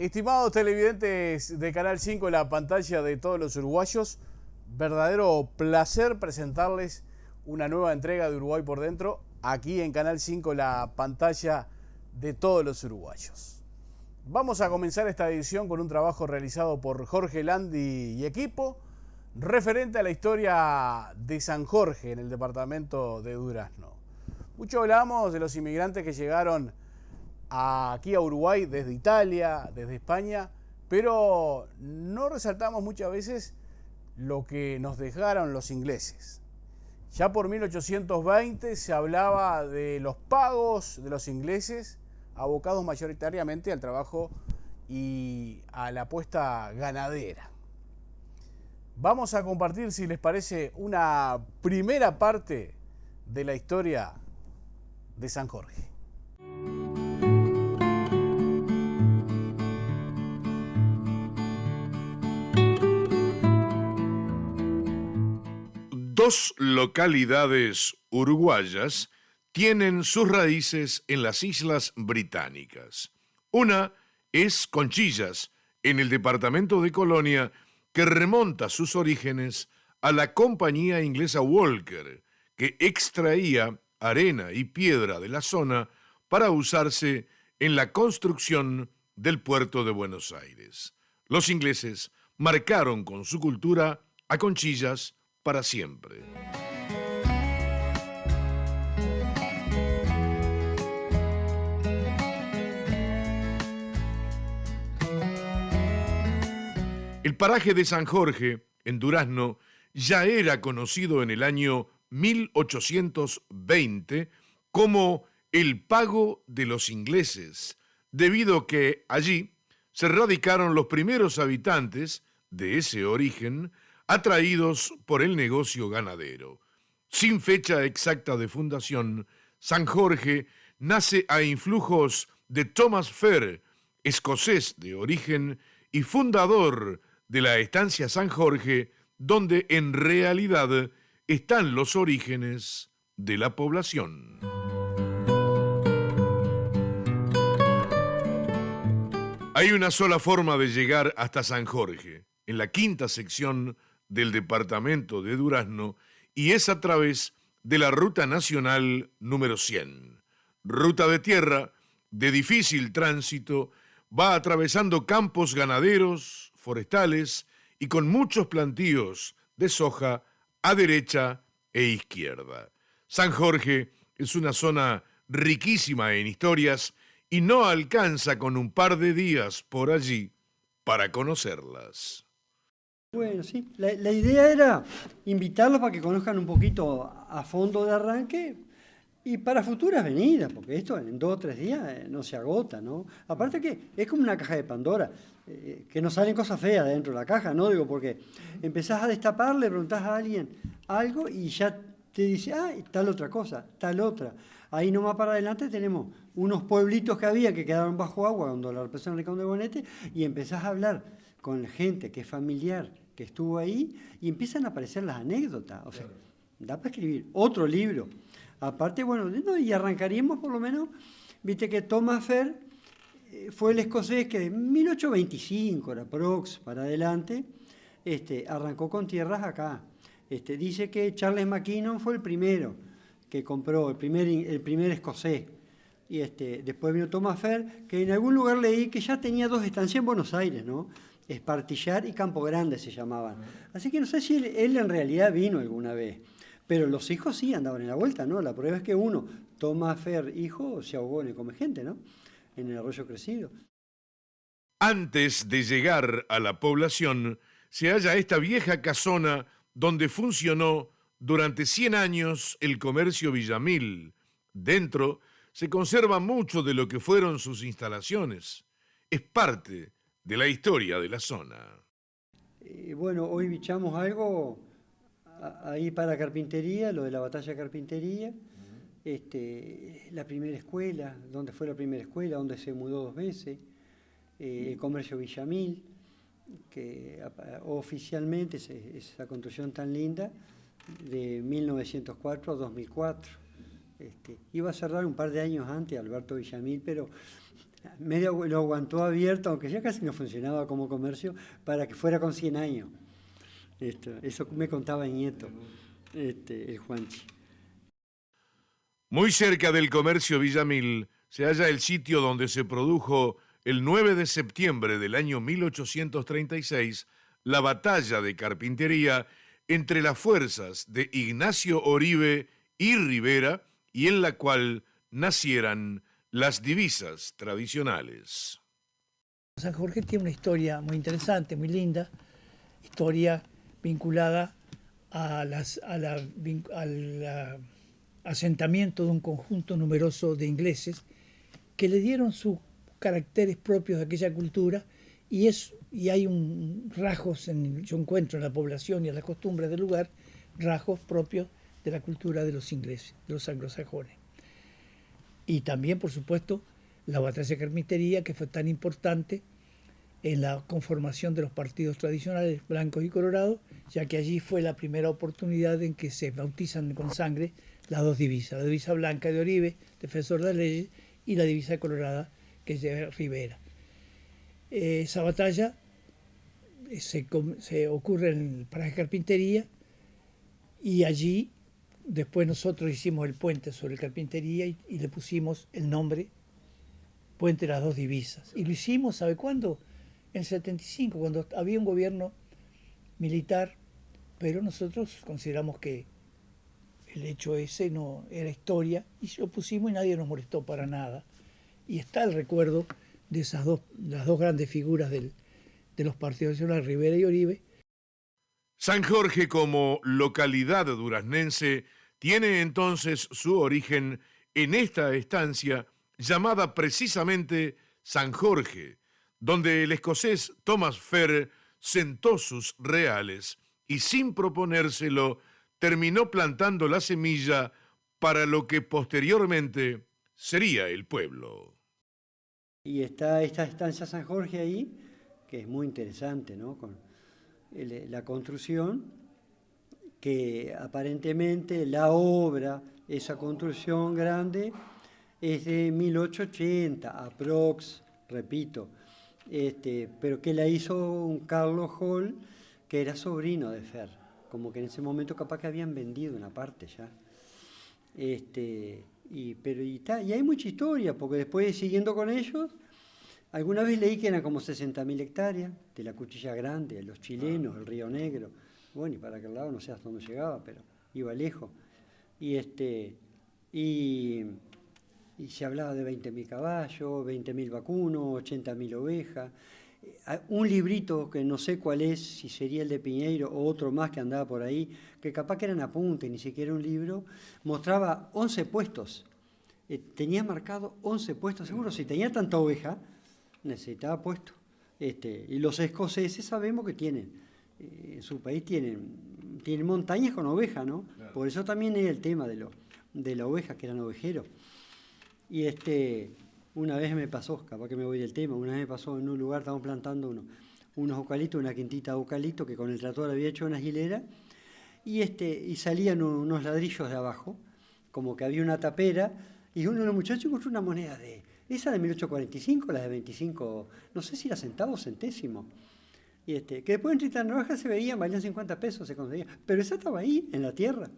Estimados televidentes de Canal 5, en la pantalla de todos los uruguayos, verdadero placer presentarles una nueva entrega de Uruguay por Dentro, aquí en Canal 5, la pantalla de todos los uruguayos. Vamos a comenzar esta edición con un trabajo realizado por Jorge Landi y equipo, referente a la historia de San Jorge en el departamento de Durazno. Mucho hablamos de los inmigrantes que llegaron aquí a Uruguay desde Italia, desde España, pero no resaltamos muchas veces lo que nos dejaron los ingleses. Ya por 1820 se hablaba de los pagos de los ingleses, abocados mayoritariamente al trabajo y a la apuesta ganadera. Vamos a compartir, si les parece, una primera parte de la historia de San Jorge. Dos localidades uruguayas tienen sus raíces en las Islas Británicas. Una es Conchillas, en el departamento de Colonia, que remonta sus orígenes a la compañía inglesa Walker, que extraía arena y piedra de la zona para usarse en la construcción del puerto de Buenos Aires. Los ingleses marcaron con su cultura a Conchillas para siempre. El paraje de San Jorge, en Durazno, ya era conocido en el año 1820 como el Pago de los Ingleses, debido a que allí se radicaron los primeros habitantes de ese origen, atraídos por el negocio ganadero. Sin fecha exacta de fundación, San Jorge nace a influjos de Thomas Fair, escocés de origen y fundador de la estancia San Jorge, donde en realidad están los orígenes de la población. Hay una sola forma de llegar hasta San Jorge, en la quinta sección del departamento de Durazno, y es a través de la Ruta Nacional número 100. Ruta de tierra, de difícil tránsito, va atravesando campos ganaderos, forestales y con muchos plantíos de soja a derecha e izquierda. San Jorge es una zona riquísima en historias y no alcanza con un par de días por allí para conocerlas. Bueno, sí, la idea era invitarlos para que conozcan un poquito a fondo de arranque y para futuras venidas, porque esto en 2 o 3 días no se agota, ¿no? Aparte que es como una caja de Pandora, que no salen cosas feas dentro de la caja, ¿no? Digo, porque empezás a destapar, le preguntás a alguien algo y ya te dice, tal otra cosa, tal otra. Ahí nomás para adelante tenemos unos pueblitos que había que quedaron bajo agua cuando la represión del Rincón de Bonete y empezás a hablar con gente que es familiar, que estuvo ahí, y empiezan a aparecer las anécdotas. O sea, da para escribir otro libro. Aparte, bueno, no, y arrancaríamos por lo menos, viste que Thomas Fair fue el escocés que de 1825, era prox, para adelante, arrancó con tierras acá. Dice que Charles Mackinnon fue el primero que compró, el primer escocés. Y después vino Thomas Fair, que en algún lugar leí que ya tenía 2 estancias en Buenos Aires, ¿no? Espartillar y Campo Grande se llamaban. Así que no sé si él en realidad vino alguna vez. Pero los hijos sí andaban en la vuelta, ¿no? La prueba es que uno, Thomas Fair, hijo, se ahogó en el Comegente, ¿no? En el Arroyo Crecido. Antes de llegar a la población, se halla esta vieja casona donde funcionó durante 100 años el comercio Villamil. Dentro se conserva mucho de lo que fueron sus instalaciones. Es parte de la historia de la zona. Bueno, hoy bichamos algo ahí para carpintería, lo de la batalla de carpintería, la primera escuela, donde fue la primera escuela, donde se mudó 2 veces, el comercio Villamil, que oficialmente esa construcción tan linda, de 1904 a 2004. Iba a cerrar un par de años antes Alberto Villamil, pero Medio lo aguantó abierto, aunque ya casi no funcionaba como comercio, para que fuera con 100 años. Eso me contaba el nieto, el Juanchi. Muy cerca del comercio Villamil se halla el sitio donde se produjo el 9 de septiembre del año 1836 la batalla de Carpintería entre las fuerzas de Ignacio Oribe y Rivera, y en la cual nacieran las divisas tradicionales. San Jorge tiene una historia muy interesante, muy linda, historia vinculada al asentamiento de un conjunto numeroso de ingleses que le dieron sus caracteres propios de aquella cultura, y hay rasgos, yo encuentro en la población y en las costumbres del lugar, rasgos propios de la cultura de los ingleses, de los anglosajones. Y también, por supuesto, la batalla de Carpintería, que fue tan importante en la conformación de los partidos tradicionales blancos y colorados, ya que allí fue la primera oportunidad en que se bautizan con sangre las dos divisas, la divisa blanca de Oribe, defensor de las leyes, y la divisa colorada, que es de Rivera. Esa batalla se ocurre en el paraje Carpintería, y allí después nosotros hicimos el puente sobre el Carpintería y le pusimos el nombre Puente de las Dos Divisas. Y lo hicimos, ¿sabe cuándo? En el 75, cuando había un gobierno militar, pero nosotros consideramos que el hecho ese no era historia, y lo pusimos y nadie nos molestó para nada. Y está el recuerdo de las dos grandes figuras de los partidos nacionales, Rivera y Oribe. San Jorge, como localidad duraznense, tiene entonces su origen en esta estancia llamada precisamente San Jorge, donde el escocés Thomas Fair sentó sus reales y, sin proponérselo, terminó plantando la semilla para lo que posteriormente sería el pueblo. Y está esta estancia San Jorge ahí, que es muy interesante, ¿no? Con la construcción, que aparentemente la obra, esa construcción grande, es de 1880, aprox, repito, pero que la hizo un Carlos Hall, que era sobrino de Fer, como que en ese momento capaz que habían vendido una parte ya. Y hay mucha historia, porque después, siguiendo con ellos, alguna vez leí que eran como 60.000 hectáreas de la Cuchilla Grande, de los chilenos, el Río Negro. Bueno, y para aquel lado no sé hasta dónde llegaba, pero iba lejos. Y se hablaba de 20.000 caballos, 20.000 vacunos, 80.000 ovejas. Un librito que no sé cuál es, si sería el de Piñeiro o otro más que andaba por ahí, que capaz que eran apuntes, ni siquiera un libro, mostraba 11 puestos. Tenía marcado 11 puestos, seguro, si tenía tanta oveja, necesitaba puesto. Y los escoceses sabemos que tienen, en su país tienen montañas con oveja, ¿no? Claro. Por eso también es el tema de la oveja, que eran ovejeros. Y una vez me pasó, capaz que me voy del tema, una vez me pasó en un lugar, estábamos plantando unos eucaliptos, una quintita de eucalipto, que con el tractor había hecho unas hileras, y salían unos ladrillos de abajo, como que había una tapera, y uno de los muchachos encontró una moneda esa de 1845, la de 25, no sé si era centavos o centésimos, que después en Tristán Roja se veían, valían 50 pesos, se conseguía, pero esa estaba ahí, en la tierra.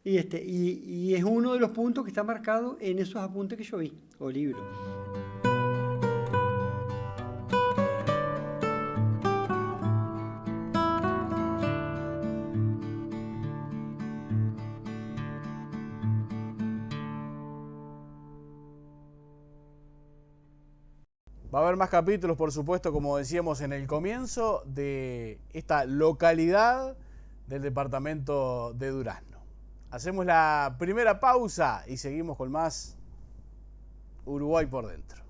Y es uno de los puntos que está marcado en esos apuntes que yo vi, o libros. Va a haber más capítulos, por supuesto, como decíamos en el comienzo, de esta localidad del departamento de Durazno. Hacemos la primera pausa y seguimos con más Uruguay por dentro.